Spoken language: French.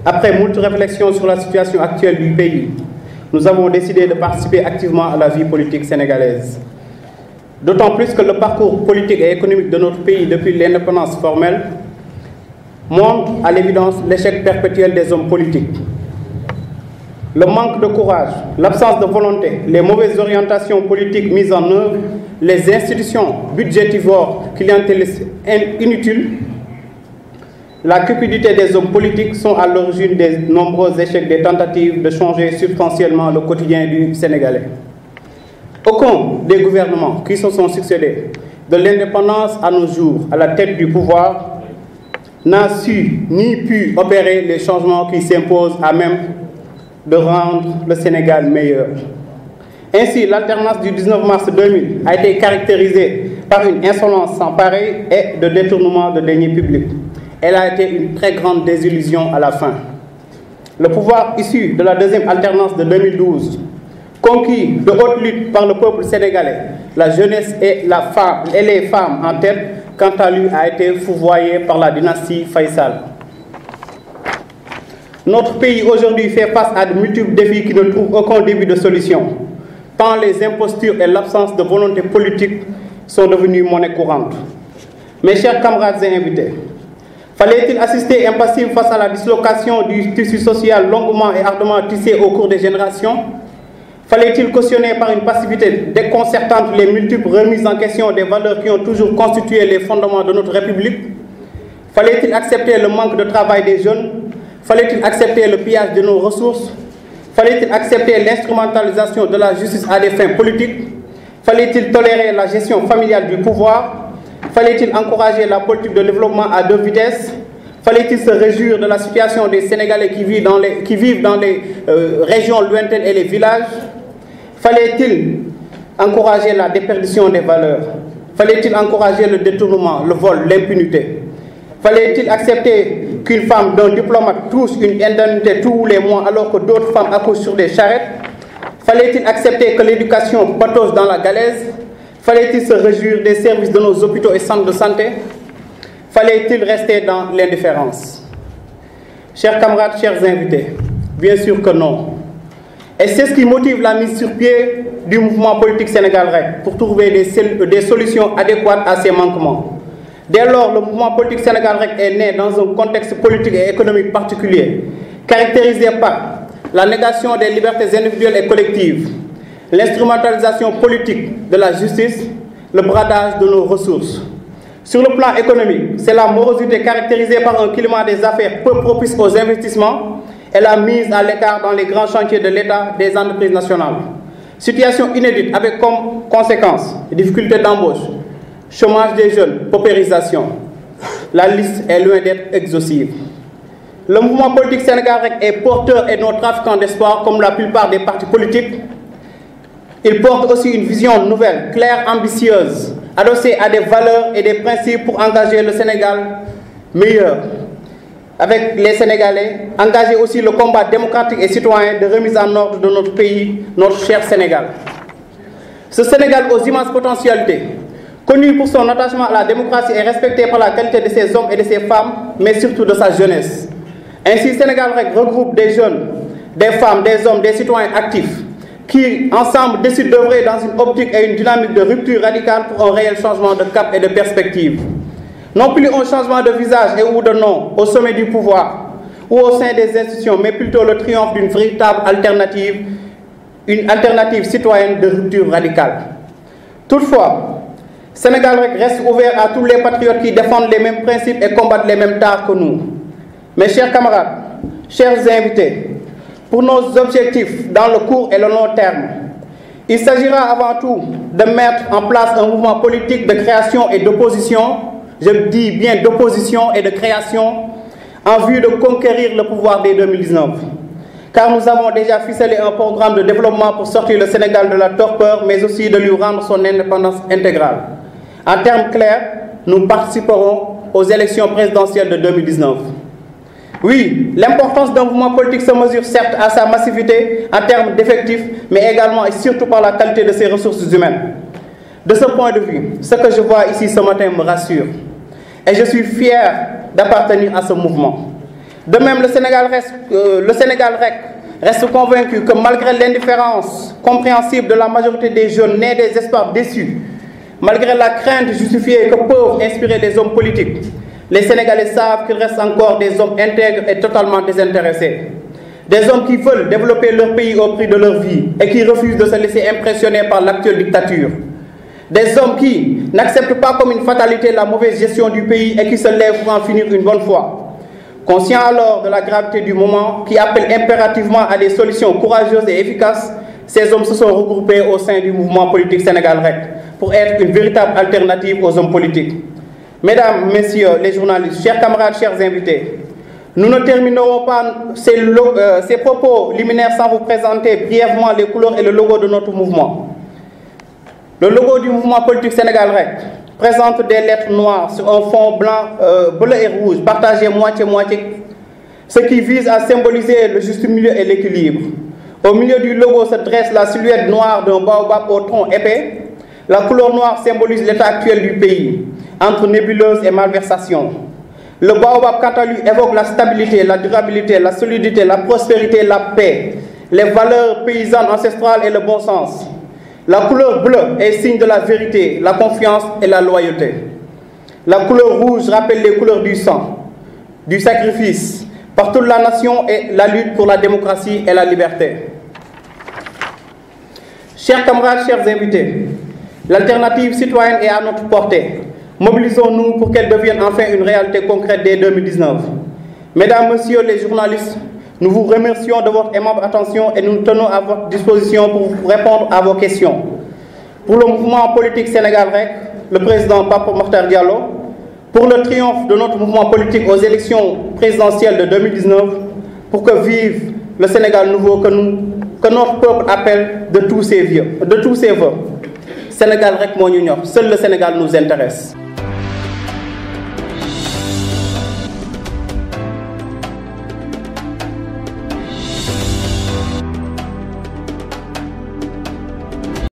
après moult réflexions sur la situation actuelle du pays, nous avons décidé de participer activement à la vie politique sénégalaise. D'autant plus que le parcours politique et économique de notre pays depuis l'indépendance formelle montre à l'évidence l'échec perpétuel des hommes politiques. Le manque de courage, l'absence de volonté, les mauvaises orientations politiques mises en œuvre, les institutions budgétivores, clientélistes inutiles, la cupidité des hommes politiques sont à l'origine des nombreux échecs des tentatives de changer substantiellement le quotidien du Sénégalais. Aucun des gouvernements qui se sont succédés, de l'indépendance à nos jours, à la tête du pouvoir, n'a su ni pu opérer les changements qui s'imposent à même de rendre le Sénégal meilleur. Ainsi, l'alternance du 19 mars 2000 a été caractérisée par une insolence sans pareil et de détournement de deniers publics. Elle a été une très grande désillusion à la fin. Le pouvoir issu de la deuxième alternance de 2012, conquis de haute lutte par le peuple sénégalais, la jeunesse et les femmes en tête, quant à lui, a été fourvoyé par la dynastie Faysal. Notre pays aujourd'hui fait face à de multiples défis qui ne trouvent aucun début de solution, tant les impostures et l'absence de volonté politique sont devenues monnaie courante. Mes chers camarades et invités, fallait-il assister impassible face à la dislocation du tissu social longuement et ardemment tissé au cours des générations? Fallait-il cautionner par une passivité déconcertante les multiples remises en question des valeurs qui ont toujours constitué les fondements de notre République? Fallait-il accepter le manque de travail des jeunes? Fallait-il accepter le pillage de nos ressources? Fallait-il accepter l'instrumentalisation de la justice à des fins politiques? Fallait-il tolérer la gestion familiale du pouvoir? Fallait-il encourager la politique de développement à deux vitesses? Fallait-il se réjouir de la situation des Sénégalais qui vivent dans les régions lointaines et les villages? Fallait-il encourager la déperdition des valeurs? Fallait-il encourager le détournement, le vol, l'impunité? Fallait-il accepter qu'une femme d'un diplomate touche une indemnité tous les mois alors que d'autres femmes accouchent sur des charrettes? Fallait-il accepter que l'éducation patauge dans la galaise? Fallait-il se réjouir des services de nos hôpitaux et centres de santé? Fallait-il rester dans l'indifférence? Chers camarades, chers invités, bien sûr que non. Et c'est ce qui motive la mise sur pied du mouvement politique Sénégal REC pour trouver des solutions adéquates à ces manquements. Dès lors, le mouvement politique Sénégal REC est né dans un contexte politique et économique particulier, caractérisé par la négation des libertés individuelles et collectives, l'instrumentalisation politique de la justice, le bradage de nos ressources. Sur le plan économique, c'est la morosité caractérisée par un climat des affaires peu propice aux investissements et la mise à l'écart dans les grands chantiers de l'État des entreprises nationales. Situation inédite avec comme conséquence difficultés d'embauche, chômage des jeunes, paupérisation. La liste est loin d'être exhaustive. Le mouvement politique Sénégal est porteur et non trafiquant d'espoir comme la plupart des partis politiques. Il porte aussi une vision nouvelle, claire, ambitieuse, adossée à des valeurs et des principes pour engager le Sénégal meilleur. Avec les Sénégalais, engager aussi le combat démocratique et citoyen de remise en ordre de notre pays, notre cher Sénégal. Ce Sénégal aux immenses potentialités, connu pour son attachement à la démocratie et respecté par la qualité de ses hommes et de ses femmes, mais surtout de sa jeunesse. Ainsi, Sénégal regroupe des jeunes, des femmes, des hommes, des citoyens actifs, qui ensemble décident d'œuvrer dans une optique et une dynamique de rupture radicale pour un réel changement de cap et de perspective. Non plus un changement de visage et ou de nom au sommet du pouvoir ou au sein des institutions, mais plutôt le triomphe d'une véritable alternative, une alternative citoyenne de rupture radicale. Toutefois, Sénégal reste ouvert à tous les patriotes qui défendent les mêmes principes et combattent les mêmes tares que nous. Mes chers camarades, chers invités, pour nos objectifs dans le court et le long terme, il s'agira avant tout de mettre en place un mouvement politique de création et d'opposition, je dis bien d'opposition et de création, en vue de conquérir le pouvoir dès 2019. Car nous avons déjà ficelé un programme de développement pour sortir le Sénégal de la torpeur, mais aussi de lui rendre son indépendance intégrale. En termes clairs, nous participerons aux élections présidentielles de 2019. Oui, l'importance d'un mouvement politique se mesure certes à sa massivité en termes d'effectifs, mais également et surtout par la qualité de ses ressources humaines. De ce point de vue, ce que je vois ici ce matin me rassure. Et je suis fier d'appartenir à ce mouvement. De même, le Sénégal reste convaincu que malgré l'indifférence compréhensible de la majorité des jeunes nés des espoirs déçus, malgré la crainte justifiée que peuvent inspirer les hommes politiques, les Sénégalais savent qu'il reste encore des hommes intègres et totalement désintéressés. Des hommes qui veulent développer leur pays au prix de leur vie et qui refusent de se laisser impressionner par l'actuelle dictature. Des hommes qui n'acceptent pas comme une fatalité la mauvaise gestion du pays et qui se lèvent pour en finir une bonne fois. Conscients alors de la gravité du moment, qui appelle impérativement à des solutions courageuses et efficaces, ces hommes se sont regroupés au sein du mouvement politique Sénégal Rek pour être une véritable alternative aux hommes politiques. Mesdames, Messieurs les journalistes, chers camarades, chers invités, nous ne terminerons pas ces propos liminaires sans vous présenter brièvement les couleurs et le logo de notre mouvement. Le logo du mouvement politique Sénégal Rek présente des lettres noires sur un fond blanc, bleu et rouge, partagées moitié-moitié, ce qui vise à symboliser le juste milieu et l'équilibre. Au milieu du logo se dresse la silhouette noire d'un baobab au tronc épais. La couleur noire symbolise l'état actuel du pays, entre nébuleuse et malversation. Le baobab, quant à lui, évoque la stabilité, la durabilité, la solidité, la prospérité, la paix, les valeurs paysannes ancestrales et le bon sens. La couleur bleue est signe de la vérité, la confiance et la loyauté. La couleur rouge rappelle les couleurs du sang, du sacrifice, par toute la nation et la lutte pour la démocratie et la liberté. Chers camarades, chers invités, l'alternative citoyenne est à notre portée. Mobilisons-nous pour qu'elle devienne enfin une réalité concrète dès 2019. Mesdames, Messieurs les journalistes, nous vous remercions de votre aimable attention et nous nous tenons à votre disposition pour répondre à vos questions. Pour le mouvement politique Sénégal Rek, le président Papa Makhtar Diallo, pour le triomphe de notre mouvement politique aux élections présidentielles de 2019, pour que vive le Sénégal nouveau que notre peuple appelle de tous ses vœux. Sénégal Rek moo ñu ñor, seul le Sénégal nous intéresse.